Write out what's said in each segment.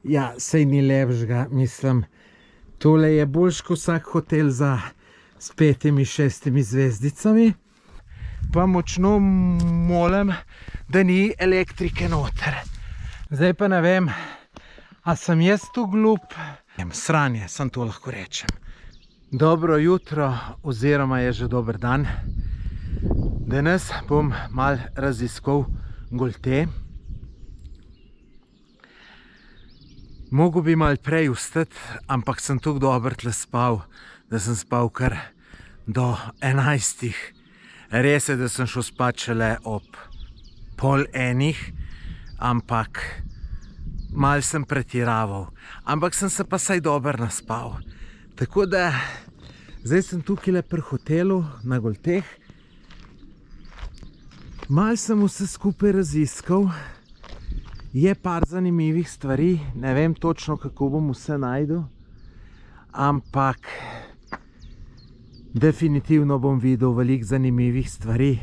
Ja, sej ni lepšega, mislim. Tole je boljš kot vsak hotel s 5-6 zvezdicami. Pa močno molim, da ni elektrike noter. Zdaj pa ne vem, a sem jaz tu glup? Sranje, sem to lahko rečem. Dobro jutro, oziroma je že dober dan. Danes bom malo raziskal Golte. Mogo bi malo prej vstati, ampak sem tako dobro tle spal, da sem spal kar do 11. Res je, da sem šel spat šele ob 12:30, ampak malo sem pretiraval. Ampak sem se pa saj dobro naspal. Tako da zdaj sem tukaj pri hotelu na Golteh. Malo sem vse skupaj raziskal. Je par zanimivih stvari, ne vem točno, kako bom vse najdel, ampak definitivno bom videl veliko zanimivih stvari.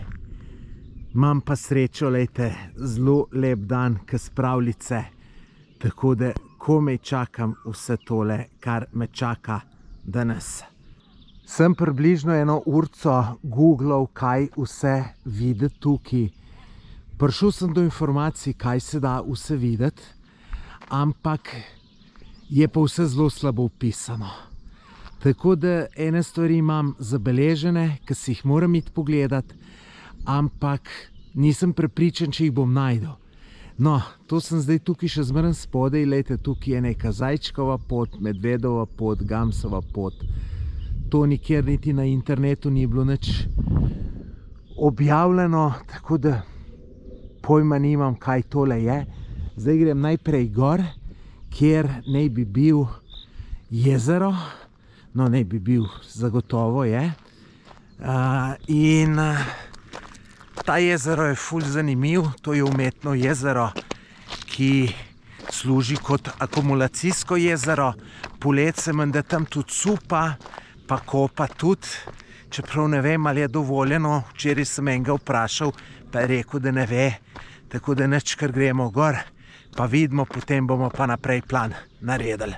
Imam pa srečo, lejte, zelo lep dan, ke spravljice, tako da komaj čakam vse tole, kar me čaka danes. Sem približno 1 urco googlal, kaj vse videti tukaj. Prišel sem do informacij, kaj se da vse videti, ampak je pa vse zelo slabo opisano. Tako da ene stvari imam zabeležene, ki si jih moram iti pogledati, ampak nisem prepričan, če jih bom najdel. No, to sem zdaj tukaj še zmeraj spodaj, lejte, tukaj je neka zajčkova pot, medvedova pot, gamsova pot. To nikjer niti na internetu ni bilo nič objavljeno, tako da pojma nimam, kaj tole je. Zdaj grem najprej gor, kjer naj bi bil jezero. No, naj bi bil, zagotovo je. In ta jezero je ful zanimiv. To je umetno jezero, ki služi kot akumulacijsko jezero. Poleti se menda tam tudi supa, pa kopa tudi. Čeprav ne vem, ali je dovoljeno. Včeraj sem enega vprašal, pa je rekel, da ne ve. Tako da nič, kar gremo gor, pa vidimo, potem bomo pa naprej plan naredili.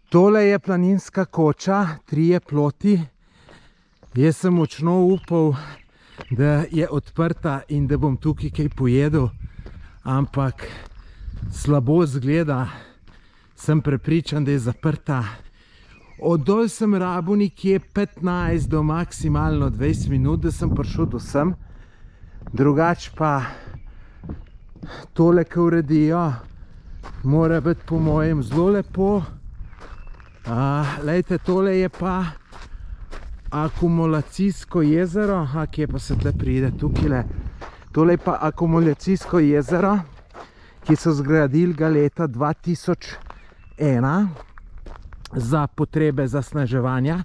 Tole je planinska koča, 3 ploti. Jaz sem močno upal, da je odprta in da bom tukaj kaj pojedel, ampak slabo izgleda. Sem prepričan, da je zaprta. Od dol sem rabil nekje 15 do maksimalno 20 minut, da sem prišel do sem. Drugač pa tole, ki uredijo, mora biti po mojem zelo lepo. Lejte, tole je pa akumulacijsko jezero. Kje pa se tle pride? Tukajle. Tole je pa akumulacijsko jezero, ki so zgradili ga leta 2001 za potrebe zasneževanja.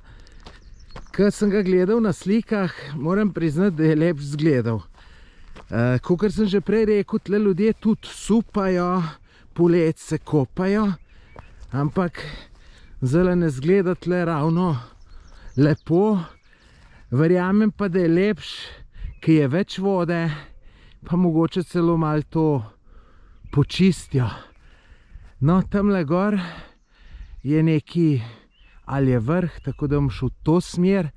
Ko sem ga gledal na slikah, moram priznati, da je lep izgledal. Kakor sem že prej rekel, tle ljudje tudi supajo, poleti se kopajo, ampak zdaj ne izgleda tle ravno lepo. Verjamem pa, da je lepš, ki je več vode, pa mogoče celo malo to počistijo. No, tamle gor je neki, ali je vrh, tako da bom šel v to smer.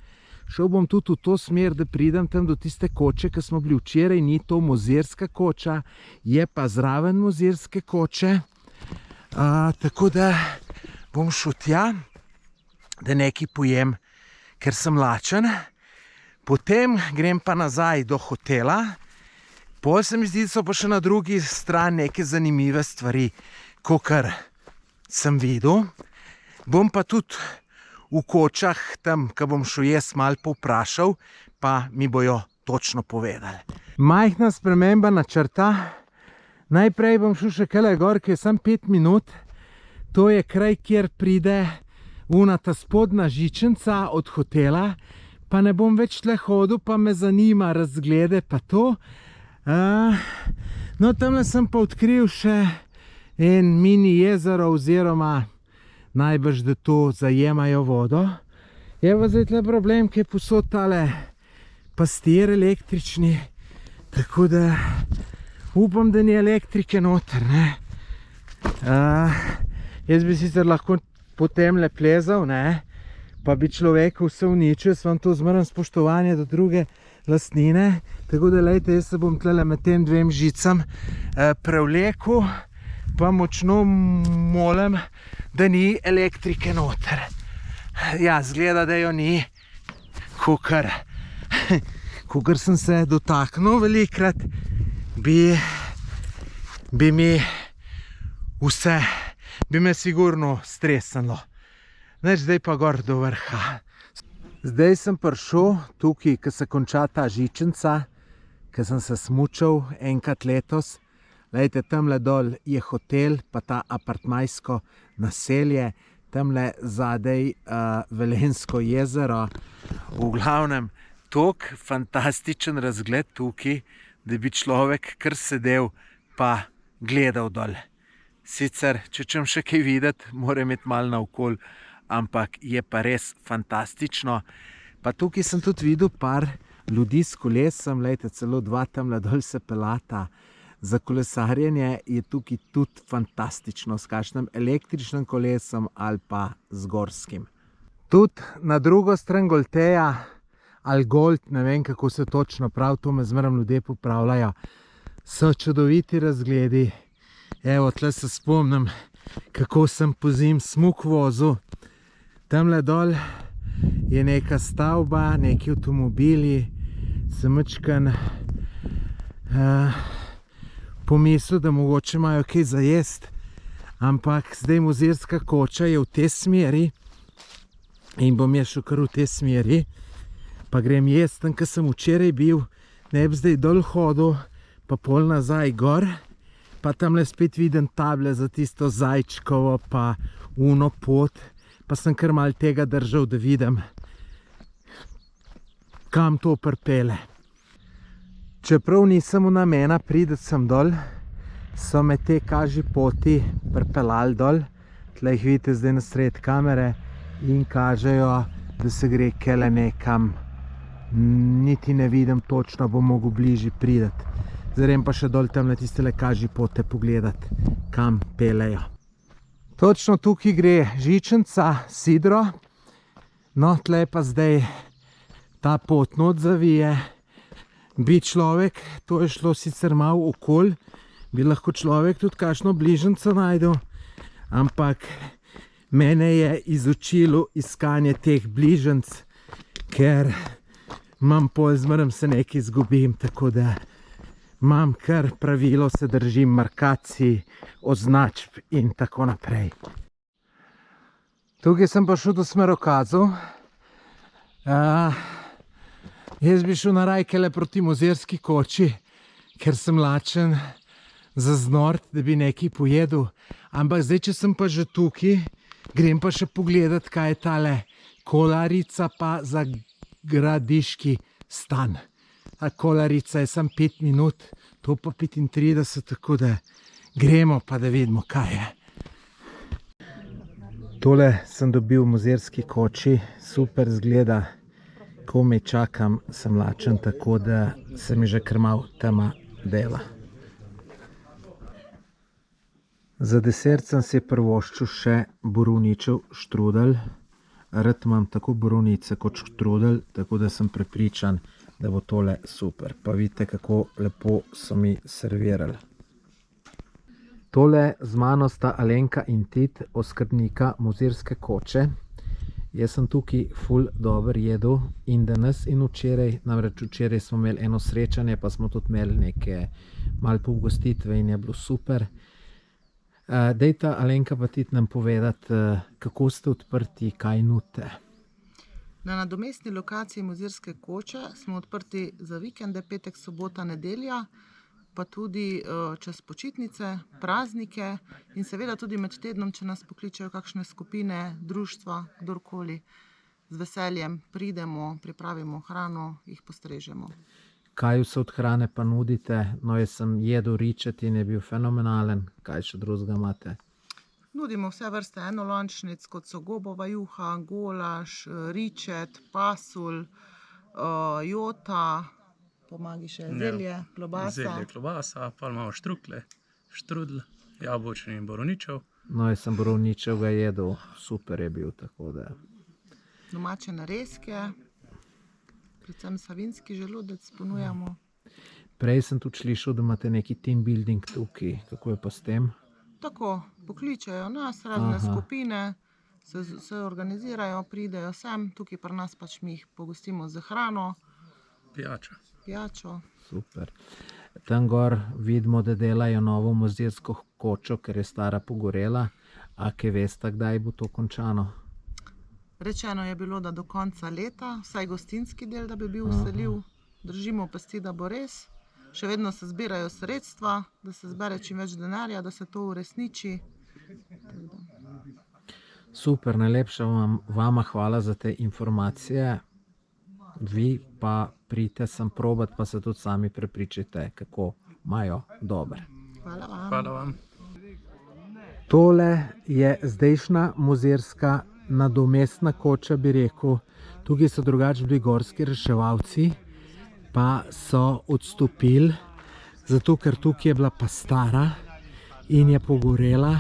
Šel bom tudi v to smer, da pridem tam do tiste koče, ki smo bili včeraj. Ni to Mozirska koča, je pa zraven Mozirske koče. Tako da bom šel tja, da nekaj pojem, ker sem lačen. Potem grem pa nazaj do hotela. Pol se mi zdi, da so pa še na drugi strani neke zanimive stvari, kakor sem videl. Bom pa tudi v kočah tam, ko bom šel jaz malo povprašal, pa mi bojo točno povedali. Majhna sprememba načrta. Najprej bom šel še kele gor, ki je samo 5 minut. To je kraj, kjer pride ta spodnja žičnica od hotela. Pa ne bom več tle hodil, pa me zanima razglede pa to. No, tamle sem pa odkril še en mini jezero, oziroma najbrž, da to zajemajo vodo. Je pa zdaj tle problem, ki je posod tale pastir električni, tako da upam, da ni elektrike noter, ne. Jaz bi sicer lahko potem le plezal, ne? Pa bi človek vse uničil, jaz vam to zmerno spoštovanje do druge lastnine. Tako da, lejte, jaz se bom tlele med tem dvem žicam prevlekel, pa močno molim, da ni elektrike noter. Ja, zgleda, da jo ni, kakor sem se dotaknil velikrat, bi me sigurno stresnilo. Zdaj pa gor do vrha. Zdaj sem prišel tukaj, ko se konča ta žičnica, ko sem se smučal enkrat letos. Lejte, tamle dol je hotel, pa ta apartmajsko naselje, tamle zadej Velenjsko jezero. V glavnem, tok fantastičen razgled tukaj, da bi človek kar sedel pa gledal dol. Sicer, če čem še kaj videti, mora imeti malo naokoli, ampak je pa res fantastično. Pa tukaj sem tudi videl par ljudi s kolesom, lejte, celo dva tamle dol se pelata. Za kolesarjenje je tukaj tudi fantastično, s kakšnim električnim kolesom ali pa z gorskim. Tudi na drugo stran Golteja, ali Gold, ne vem kako se točno prav, to me zmeraj ljudje popravljajo, so čudoviti razgledi. Evo, tle se spomnim, kako sem pozimi smuk vozil. Tamle dol je neka stavba, neki avtomobili, sem majčkeno pomislil, da mogoče imajo kaj za jesti, ampak zdaj Mozirska koča je v tej smeri in bom jaz šel kar v tej smeri, pa grem jesti. Tam, ko sem včeraj bil, ne bi zdaj dol hodil, pa pol nazaj gor, pa tamle spet vidim table za tisto Zajčkovo pa uno pot, pa sem kar malo tega držal, da vidim, kam to pripelje. Čeprav nisem v namena priti sem dol, so me te kaži poti pripeljali dol. Tle jih vidite zdaj na sred kamere in kažejo, da se gre kele nekam. Niti ne vidim točno, bom mogel bližje priti. Zdaj grem pa še dol tam na tistele kaži pote pogledati, kam pelejo. Točno tukaj gre žičnica, sidro. No, tle pa zdaj ta pot not zavije. Bi človek, to je šlo sicer malo okoli, bi lahko človek tudi kakšno bližnjico najdel, ampak mene je izučilo iskanje teh bližnjic, ker imam pol zmeraj se nekaj izgubim, tako da imam kar pravilo, se držim markacij, označb in tako naprej. Tukaj sem pa šel do smerokazov. Jaz bi šel narajkele proti Mozirski koči, ker sem lačen za znort, da bi nekaj pojedel. Ampak zdaj, če sem pa že tukaj, grem pa še pogledat, kaj je tale Kolarica pa za Gradiški stan. Ta Kolarica je samo 5 minut, to pa 35, tako da gremo pa da vidimo, kaj je. Tole sem dobil v Mozirski koči, super zgleda. Ko me čakam, sem lačen, tako da se mi že kar malo tema dela. Za desert sem si privoščil še borovničev štrudel. Rad imam tako borovnice kot štrudel, tako da sem prepričan, da bo tole super. Pa vidite, kako lepo so mi servirali. Tole z mano sta Alenka in Tit, oskrbnika Mozirske koče. Jaz sem tukaj ful dobro jedel in danes in včeraj, namreč včeraj smo imeli eno srečanje, pa smo tudi imeli neke malo pogostitve in je bilo super. Dejta Alenka pa Tit nam povedati, kako ste odprti, kaj nudite. Na nadomestni lokaciji Mozirske koče smo odprti za vikende, petek, sobota, nedelja, pa tudi čez počitnice, praznike in seveda tudi med tednom, če nas pokličejo kakšne skupine, društva, kdorkoli. Z veseljem pridemo, pripravimo hrano, jih postrežemo. Kaj vse od hrane pa nudite? No, jaz sem jedel ričet in je bil fenomenalen. Kaj še drugega imate? Nudimo vse vrste enolončnic, kot so gobova juha, golaž, ričet, pasulj, jota, pomagi še zelje, klobasa. Zelje, klobasa, pa imamo štrukle, štrudl. jabolčni in borovničev. No, jaz sem borovničev ga jedel, super je bil, tako da. Domače narezke, predvsem savinjski želodec ponujamo. Prej sem tudi slišal, da imate neki team building tukaj, kako je pa s tem? Tako, pokličejo nas, razne Aha. skupine, se organizirajo, pridejo sem, tukaj pri nas pač mi jih pogostimo z hrano, Pijača. pijačo. Super. Tam gor vidimo, da delajo novo muzejsko kočo, ker je stara pogorela. A kaj veste, kdaj bo to končano? Rečeno je bilo, da do konca leta, vsaj gostinski del, da bi bil vseljiv. Držimo pesti, da bo res. Še vedno se zbirajo sredstva, da se zbere čim več denarja, da se to uresniči. Super, najlepša vama hvala za te informacije. Vi pa pridite sem probat, pa se tudi sami prepričajte, kako imajo dober. Hvala vam. Hvala vam. Tole je zdajšnja muzejska nadomestna koča, bi rekel. Tukaj so drugače bili gorski reševalci, pa so odstopili, zato ker tukaj je bila pa stara in je pogorela.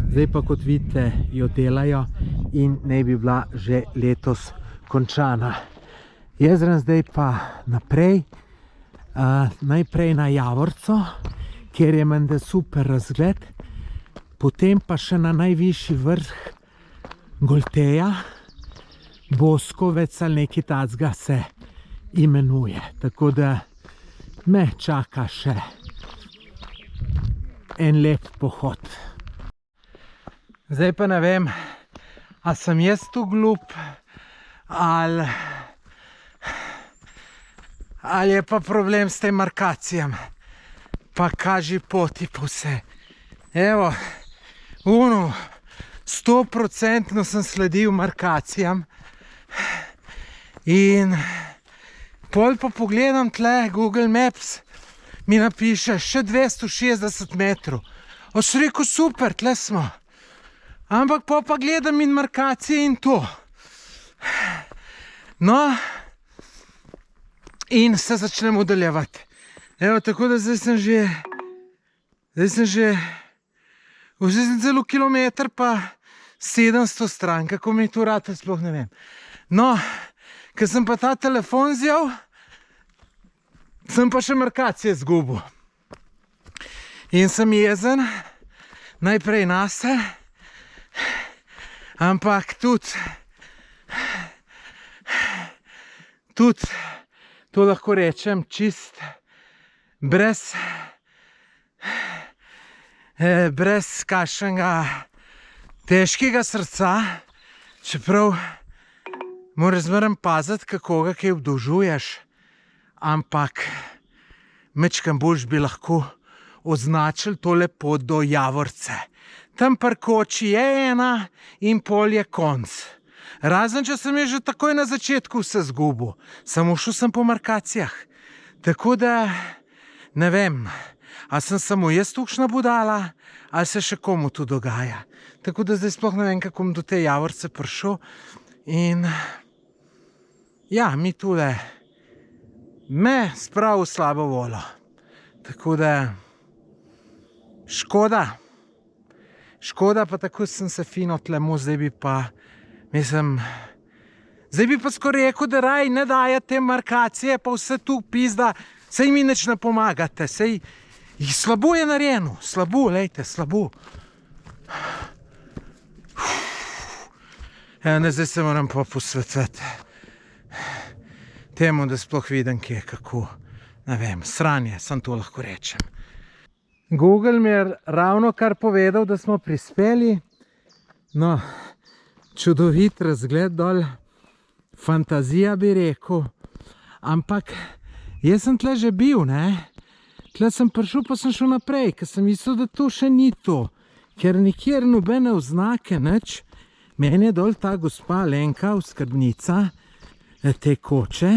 Zdaj pa, kot vidite, jo delajo in naj bi bila že letos končana. Jaz grem zdaj pa naprej, najprej na Javorco, kjer je menda super razgled, potem pa še na najvišji vrh Golteja, Boskovec ali nekaj takega se imenuje. Tako da me čaka še en lep pohod. Zdaj pa ne vem, a sem jaz tu glup, ali je pa problem s tem markacijam. Pa kaži poti pa vse. Evo, 100% sem sledil markacijam in pol pa pogledam tle Google Maps, mi napiše še 260 metrov. Oš rekel, super, tle smo. Ampak pa gledam in markacije in to. No, in se začnem udaljevati. Evo, tako da zdaj sem celo kilometer pa 700 stran, kako mi to rata, sploh ne vem. No, ker sem pa ta telefon vzel, sem pa še markacije zgubil. In sem jezen, najprej nase, ampak tudi to lahko rečem čist brez kakšnega težkega srca, čeprav moraš zmeraj paziti, kako ga kaj obdolžuješ, ampak majčkeno boljše bi lahko označili tole pot do Javorce. Tam pri koči je 1,5 je konc. Razen, če sem že takoj na začetku vse zgubil. Samo šel sem po markacijah. Tako da, ne vem, a sem samo jaz tukšna budala, ali se še komu to dogaja. Tako da zdaj sploh ne vem, kako bom do te Javorce prišel. In ja, mi tule me spravi v slabo voljo. Tako da, škoda, pa tako sem se fino tlemu, zdaj bi pa skoraj rekel, da raj ne daje te markacije, pa vse tu pizda, sej mi nič ne pomagate, sej slabo je narejeno, slabo, lejte, slabo. Zdaj se moram pa posvetiti temu, da sploh vidim, kje, kako, ne vem, sranje, sam to lahko rečem. Google mi je ravno kar povedal, da smo prispeli. No, čudovit razgled dol, fantazija bi rekel, ampak jaz sem tle že bil, ne? Tle sem prišel, pa sem šel naprej, ker sem mislil, da to še ni to, ker nikjer nobene oznake, nič. Meni je dol ta gospa Lenka, oskrbnica te koče,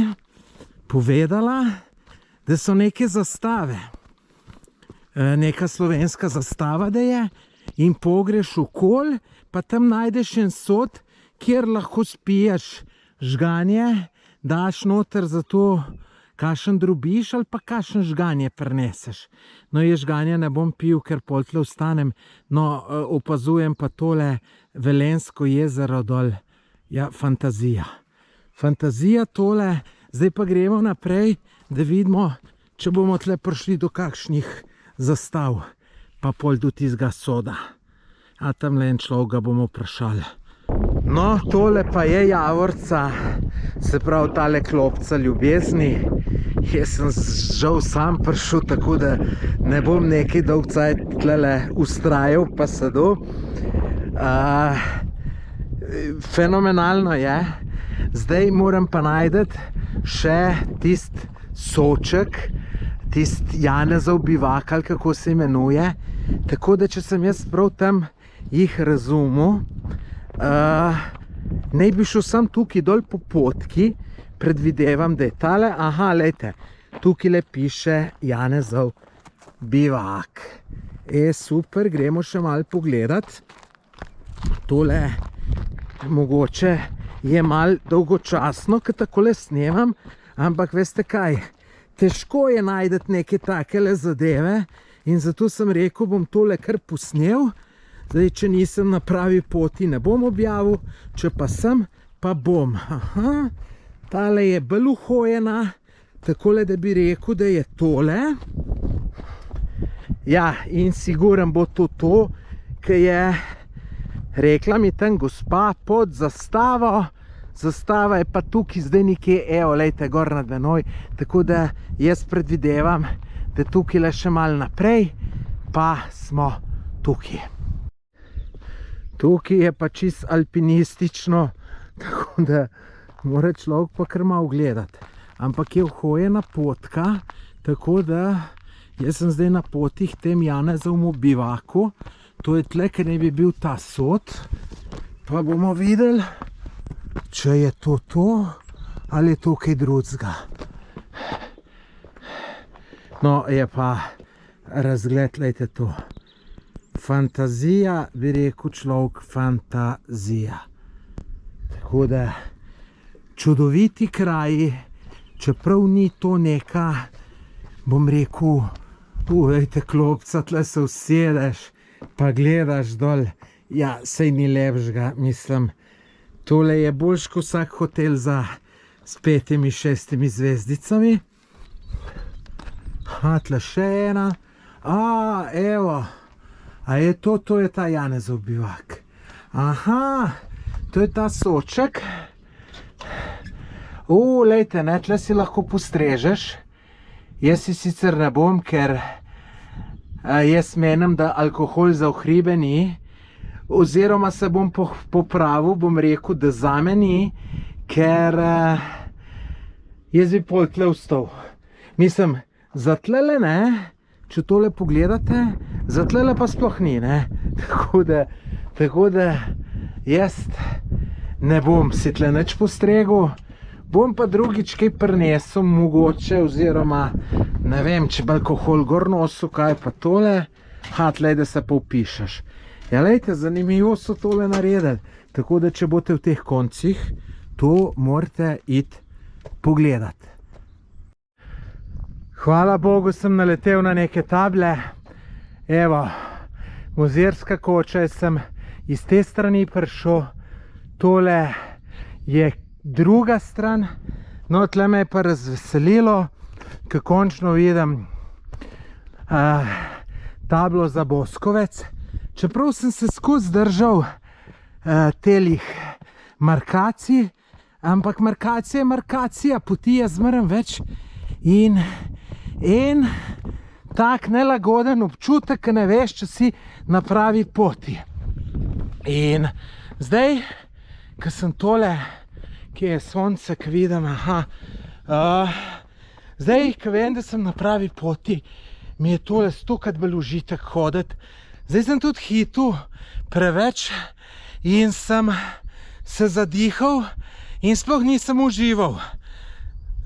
povedala, da so neke zastave. Neka slovenska zastava, da je, in pogreš okol, pa tam najdeš en sod, kjer lahko spiješ žganje, daš noter za to kakšen drobiš ali pa kakšen žganje prineseš. No, jaz žganja ne bom pil, ker pol tle vstanem. No, opazujem pa tole Velenjsko jezero dol. Ja, fantazija. Fantazija tole. Zdaj pa gremo naprej, da vidimo, če bomo tle prišli do kakšnih zastav. Pa pol do tistega soda. A tam le en človek ga bomo vprašali. No, tole pa je Javorca, se pravi tale klopca ljubezni. Jaz sem žal sam prišel, tako da ne bom nekaj dolg cajt tlele ustrajal pa sedel. Fenomenalno je. Zdaj moram pa najdeti še tist soček, tist Janezov bivak, ali kako se imenuje. Tako da, če sem jaz prav tam jih razumel, ne bi šel sam tukaj dol po potki, predvidevam, da je tale, aha, lejte, tukaj le piše Janezov bivak. Super, gremo še malo pogledat. Tole mogoče je malo dolgočasno, ker takole snemam, ampak veste kaj, težko je najdeti neke takele zadeve in zato sem rekel, bom tole kar posnel. Zdaj, če nisem na pravi poti, ne bom objavil, če pa sem, pa bom. Aha, tale je bolj uhojena, takole, da bi rekel, da je tole. Ja, in siguren bo to, ki je rekla mi tam gospa pod zastavo. Zastava je pa tukaj zdaj nekje, evo, lejte, gor nad menoj. Tako da jaz predvidevam, da tukaj le še malo naprej, pa smo tukaj. Tukaj je pa čist alpinistično, tako da mora človek pa kar malo gledati. Ampak je uhojena potka, tako da jaz sem zdaj na poti k tem Janezovmu bivaku. To je tle, ker ne bi bil ta sod. Pa bomo videli, če je to ali je to kaj drugega. No, je pa razgled, lejte to. Fantazija, bi rekel človek, fantazija. Tako da, čudoviti kraji, čeprav ni to neka, bom rekel, lejte klopca, tle se usedeš, pa gledaš dol. Ja, sej ni lepšega, mislim. Tole je boljš kot vsak hotel s 5, 6 zvezdicami. Tle še ena. Evo. A je to je ta Janezov bivak. Aha, to je ta soček. Lejte, ne, tle si lahko postrežeš. Jaz si sicer ne bom, ker jaz menim, da alkohol za ohribe ni. Oziroma se bom popravil, bom rekel, da zame ni, ker jaz bi pol tle vstal. Mislim, za tlele ne, če tole pogledate, za tlele pa sploh ni, ne. Tako da jaz ne bom si tle nič postregel, bom pa drugič kaj prinesel mogoče, oziroma ne vem, če bi alkohol gor nosil, kaj pa tole, tle, da se pa vpišeš. Ja, lejte, zanimivo so tole naredili, tako da če boste v teh koncih, to morate iti pogledati. Hvala Bogu, sem naletel na neke table. Evo, Mozirska koča, sem iz te strani prišel, tole je druga stran, no, tle me je pa razveselilo, ko končno vidim tablo za Boskovec. Čeprav sem se skozi držal telih markacij, ampak markacija je markacija, poti je zmeraj več in en tak nelagoden občutek, ki ne veš, če si na pravi poti. In zdaj, ko sem tole, kje je sonce, ko vidim, zdaj, ko vem, da sem na pravi poti, mi je tole stokrat bolj užitek hoditi. Zdaj sem tudi hitel preveč in sem se zadihal in sploh nisem užival.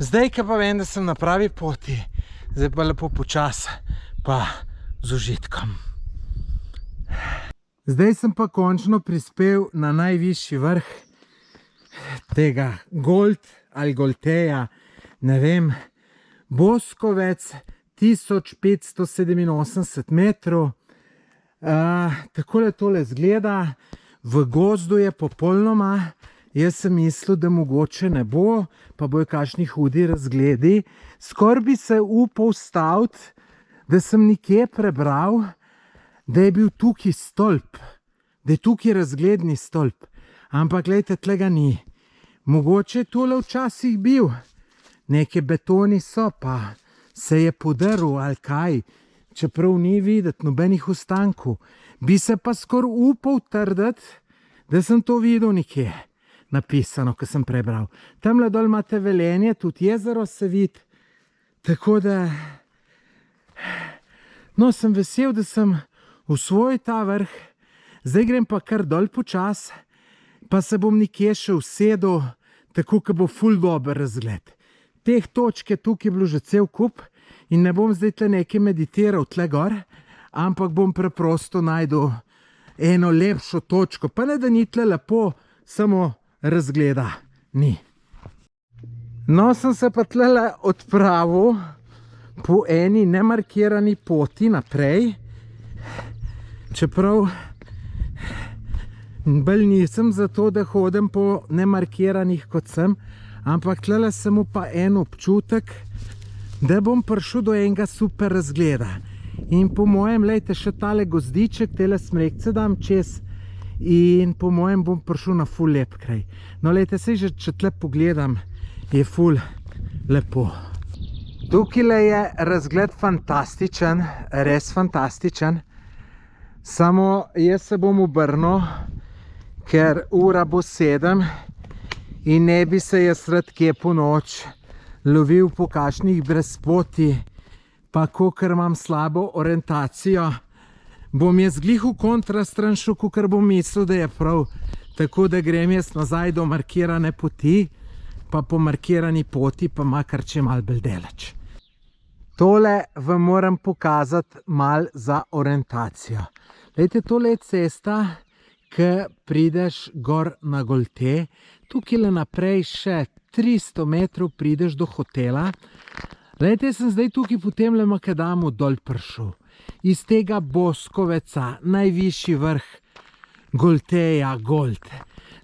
Zdaj, ko pa vem, da sem na pravi poti, zdaj pa lepo počas, pa z užitkom. Zdaj sem pa končno prispel na najvišji vrh tega Gold ali Golteja, ne vem, Boskovec 1587 metrov. Takole tole zgleda, v gozdu je popolnoma, jaz sem mislil, da mogoče ne bo, pa bojo kakšni hudi razgledi. Skoraj bi se upal staviti, da sem nekje prebral, da je bil tukaj stolp, da je tukaj razgledni stolp. Ampak glejte, tlega ni. Mogoče je tole včasih bil. Neke betoni so, pa se je podrl ali kaj. Čeprav ni videti nobenih ostankov. Bi se pa skoraj upal trditi, da sem to videl nekje napisano, ko sem prebral. Tamle dol imate Velenje, tudi jezero se vidi. Tako da... No, sem vesel, da sem osvojil ta vrh. Zdaj grem pa kar dol počas, pa se bom nekje še usedel, tako ko bo ful dober razgled. Teh točk je tukaj bilo že cel kup in ne bom zdaj tle nekaj meditiral tle gor, ampak bom preprosto najdel eno lepšo točko. Pa ne, da ni tle lepo, samo razgleda ni. No, sem se pa tle odpravil po eni nemarkirani poti naprej, čeprav bolj nisem zato, da hodim po nemarkiranih kot sem, ampak tle sem pa en občutek, da bom prišel do enega super razgleda. In po mojem, lejte, še tale gozdiček, tele smrekce dam čez in po mojem bom prišel na ful lep kraj. No, lejte, sej že če tle pogledam, je ful lepo. Tukaj je razgled fantastičen, res fantastičen. Samo jaz se bom obrnil, ker ura bo 7 in ne bi se jaz rad kje po noč lovil po kakšnih brezpoti, pa kakor imam slabo orientacijo, bom jaz glih v kontrastran šel, kakor bom mislil, da je prav. Tako da grem jaz nazaj do markirane poti, pa po markirani poti pa makar če mal bolj daleč. Tole vam moram pokazati mal za orientacijo. Lejte, tole je cesta, ki prideš gor na Golte. Tukaj le naprej še 300 metrov prideš do hotela. Lejte, sem zdaj tukaj po temle makadamu dol prišel. Iz tega Boskoveca, najvišji vrh Golteja, Golt.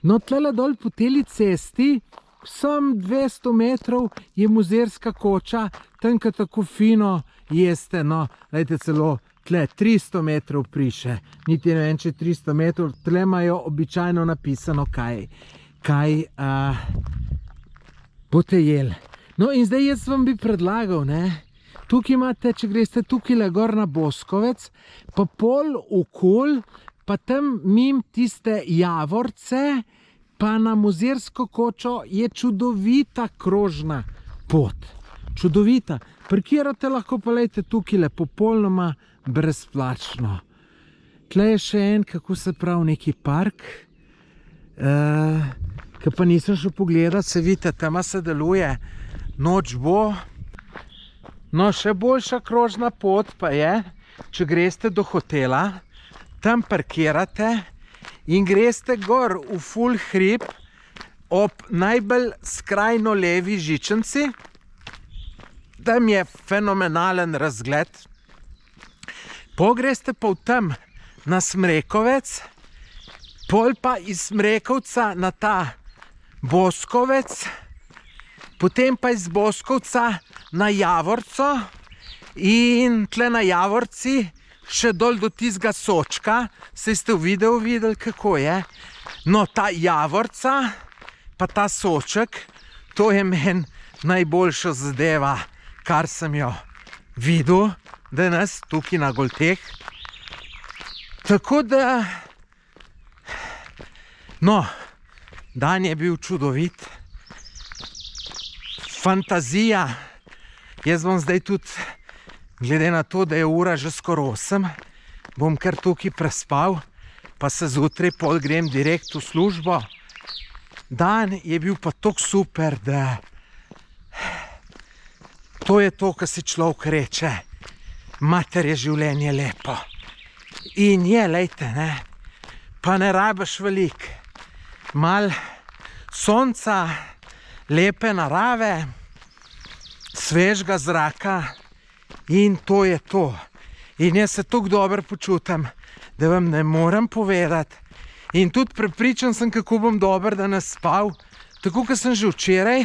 No, tle dol po teli cesti, sem 200 metrov je muzejska koča, tanka tako fino jeste, no, lejte, celo tle 300 metrov priše, niti ne vem, če 300 metrov, tle imajo običajno napisano, kaj boste jeli. No, in zdaj jaz vam bi predlagal, ne, tukaj imate, če greste tukaj le gor na Boskovec, pa pol okol, pa tam mim tiste Javorce, pa na muzejsko kočo je čudovita krožna pot. Čudovita. Parkirate lahko pa lejte tukaj le popolnoma brezplačno. Tle je še en, kako se pravi, neki park, ki pa nisem šel pogledat, se vidite, tam se deluje, noč bo. No, še boljša krožna pot pa je, če greste do hotela, tam parkirate in greste gor v ful hrib ob najbolj skrajno levi žičnici. Tam je fenomenalen razgled. Greste pa v tam na Smrekovec, pol pa iz Smrekovca na ta Boskovec, potem pa iz Boskovca na Javorco in tle na Javorci še dol do tistega sočka, saj ste v videu videli, kako je. No, ta Javorca, pa ta soček, to je meni najboljša zadeva, kar sem jo videl danes tukaj na Golteh. Tako da, no, dan je bil čudovit. Fantazija. Jaz bom zdaj tudi, glede na to, da je ura že skoraj 8, bom kar tukaj prespal, pa se zjutraj pol grem direkt v službo. Dan je bil pa tako super, da to je to, kar si človek reče, mater je življenje lepo. In je, lejte, ne, pa ne rabiš veliko. Mal sonca, lepe narave, svežega zraka in to je to. In jaz se tako dobro počutim, da vam ne morem povedati. In tudi prepričan sem, kako bom dobro danes spal, tako kot sem že včeraj.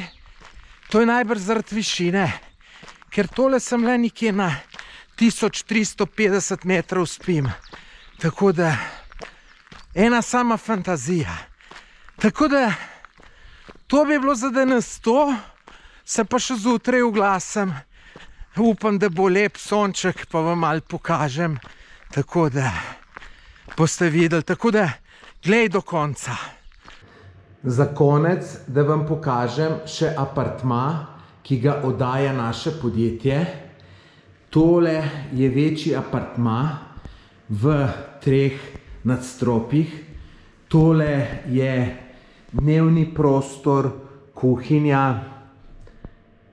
To je najbrž zaradi višine, ker tole sem le nekje na 1350 metrov spim. Tako da, ena sama fantazija. Tako da, to bi bilo za danes to, se pa še zjutraj oglasim. Upam, da bo lep sonček, pa vam malo pokažem. Tako da, boste videli, tako da, glej do konca. Za konec, da vam pokažem še apartma, ki ga oddaja naše podjetje. Tole je večji apartma v 3 nadstropjih. Tole je dnevni prostor, kuhinja,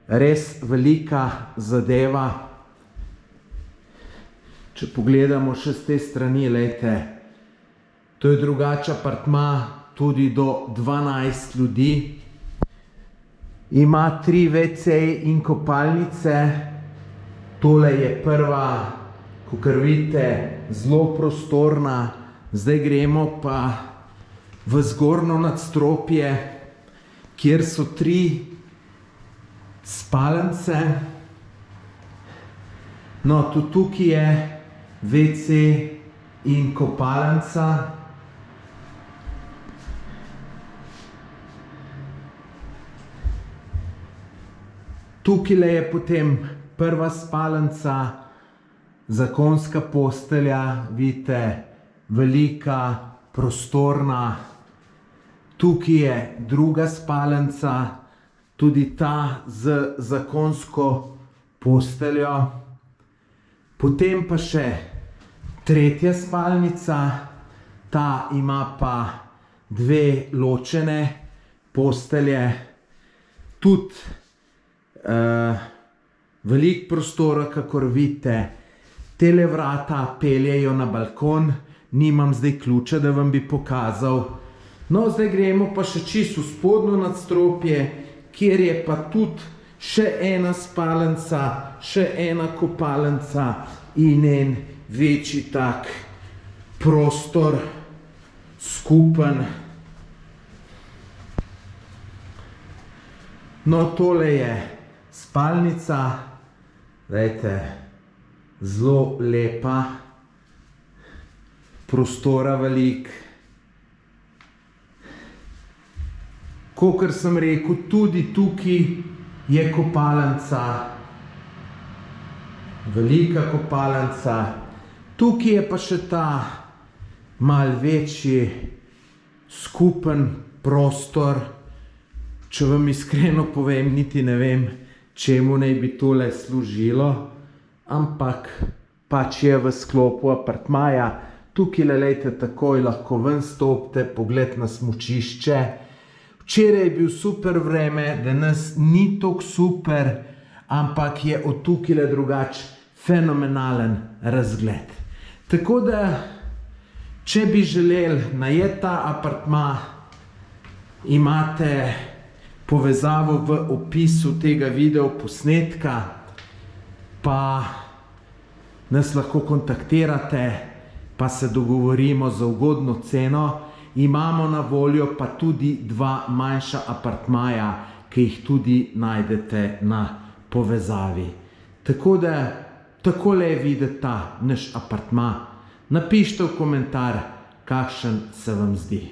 res velika zadeva. Če pogledamo še z te strani, lejte, to je drugače apartma, tudi do 12 ljudi. Ima 3 WC-je in kopalnice. Tole je prva, kakor vidite, zelo prostorna. Zdaj gremo pa v zgornjo nadstropje, kjer so 3 spalnice. No, tudi tukaj je WC in kopalnica. Tukaj je potem prva spalnica, zakonska postelja, vidite, velika, prostorna. Tukaj je druga spalnica, tudi ta z zakonsko posteljo. Potem pa še tretja spalnica, ta ima pa 2 ločene postelje. Tudi veliko prostora, kakor vidite. Tele vrata peljejo na balkon, nimam zdaj ključa, da vam bi pokazal. No, zdaj gremo pa še čisto v spodnjo nadstropje, kjer je pa tudi še ena spalnica, še ena kopalnica in en večji tak prostor, skupen. No, tole je spalnica, dajte, zelo lepa, prostora veliko. Kakor sem rekel, tudi tukaj je kopalnica, velika kopalnica. Tukaj je pa še ta malo večji skupen prostor. Če vam iskreno povem, niti ne vem, čemu naj bi tole služilo, ampak pač je v sklopu apartmaja. Tukaj, lejte, takoj lahko ven stopite, pogled na smučišče. Včeraj je bil super vreme, danes ni tako super, ampak je od tukaj drugače fenomenalen razgled. Tako da, če bi želeli najeti ta apartma, imate povezavo v opisu tega videoposnetka, pa nas lahko kontaktirate, pa se dogovorimo za ugodno ceno. Imamo na voljo pa tudi 2 manjša apartmaja, ki jih tudi najdete na povezavi. Tako da, takole je videti ta naš apartma. Napišite v komentar, kakšen se vam zdi.